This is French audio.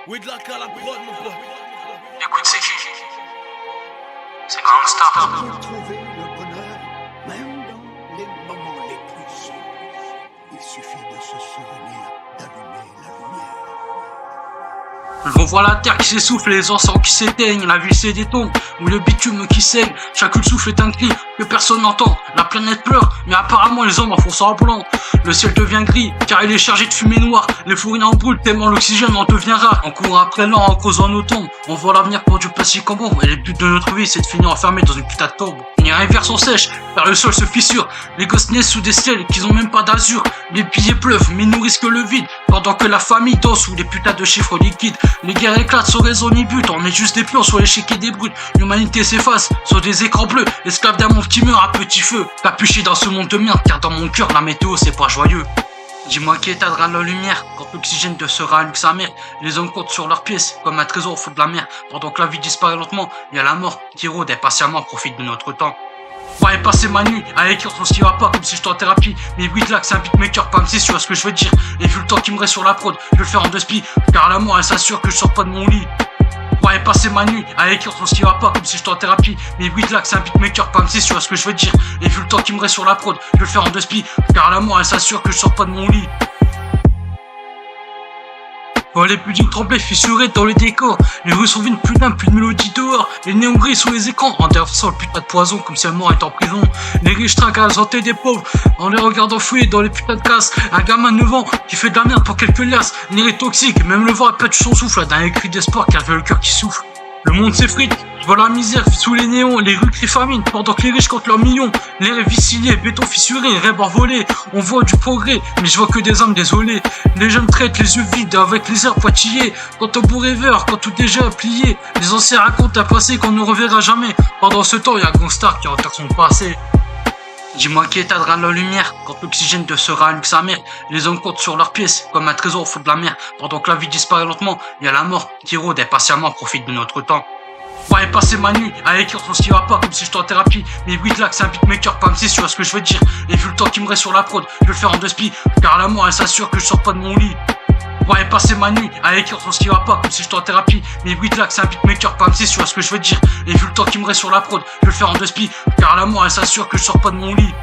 Whitlock à la prod, mon pote. Écoute, c'est qui? C'est Gangsta. On peut trouver le bonheur même dans les moments les plus sombres. Il suffit de se souvenir d'allumer la lumière. On voit la terre qui s'essouffle, les encens qui s'éteignent, la ville c'est des tombes, ou le bitume qui saigne. Chaque souffle est un cri que personne n'entend. La planète pleure, mais apparemment les hommes en font semblant. Le ciel devient gris, car il est chargé de fumée noire. Les fourrines en brûlent, tellement l'oxygène en devient rare. On court après l'an en causant nos tombes. On voit l'avenir pour du plastique en bombe. Et le but de notre vie, c'est de finir enfermé dans une putain de tombe. Les rivières sont sèches, car le sol se fissure. Les gosses naissent sous des ciels qui ont même pas d'azur. Les billets pleuvent, mais nourrissent que le vide. Pendant que la famille danse sous les putains de chiffres liquides. Les guerres éclatent sans raison ni but. On est juste des pions sur l'échiquier des brutes. L'humanité s'efface sur des écrans bleus. Esclave d'un monde qui meurt à petit feu. Capuché dans ce monde de merde, car dans mon cœur, la météo c'est pas joyeux. Dis-moi qui éteindra la lumière quand l'oxygène de sera allume sa mère. Les hommes comptent sur leurs pièces comme un trésor au fond de la mer. Pendant que la vie disparaît lentement, il y a la mort qui rôde impatiemment, profite de notre temps. Ouais, passer ma nuit à écrire sur ce qui va pas comme si j'étais en thérapie. Mais Whitlock c'est un beatmaker, pas MC, tu vois ce que je veux dire. Et vu le temps qui me reste sur la prod, je vais le faire en deux spi. Car la mort elle s'assure que je sors pas de mon lit. Ouais, passer ma nuit à écrire sur ce qui va pas comme si j'étais en thérapie. Mais Whitlock c'est un beatmaker, pas MC, tu vois ce que je veux dire. Et vu le temps qui me reste sur la prod, je vais le faire en deux spi. Car la mort elle s'assure que je sors pas de mon lit. Oh, les puddings tremblés, fissurés dans les décors. Les rues sont vides, plus d'âme, plus de mélodie dehors. Les néons gris sous les écrans, en déversant le putain de poison comme si un mort était en prison. Les riches trinquent à la santé des pauvres, en les regardant fouiller dans les putains de casses. Un gamin de 9 ans qui fait de la merde pour quelques liasses. L'air est toxique, même le vent a perdu son souffle. D'un cri d'espoir qui avait le cœur qui souffle. Le monde s'effrite, je vois la misère sous les néons, les rues crient famine, pendant que les riches comptent leurs millions. L'air est vicié, béton fissuré, rêve envolé. On voit du progrès, mais je vois que des âmes désolées. Les jeunes traitent les yeux vides avec les airs pointillés. Quant au beau rêveur, quand tout déjà plié, les anciens racontent un passé qu'on ne reverra jamais. Pendant ce temps, il y a Gangsta qui enterre son passé. Dis-moi qui éteindra la lumière quand l'oxygène de sera allume sa mère. Les hommes comptent sur leurs pièces comme un trésor au fond de la mer. Pendant que la vie disparaît lentement, il y a la mort qui rôde impatiemment, profite de notre temps. Ouais, passer ma nuit à écrire sur ce qui va pas comme si j'étais en thérapie. Mais Whitlock c'est un beatmaker, pas MC, tu vois ce que je veux dire. Et vu le temps qui me reste sur la prod, je vais le faire en deux spi. Car la mort elle s'assure que je sors pas de mon lit. Ouais, passer ma nuit à écrire sur ce qui va pas comme si j'étais en thérapie. Mais Whitlock c'est un beatmaker, pas MC, tu vois ce que je veux dire. Et vu le temps qui me reste sur la prod, je vais le faire en deux spi. Car la mort elle s'assure que je sors pas de mon lit.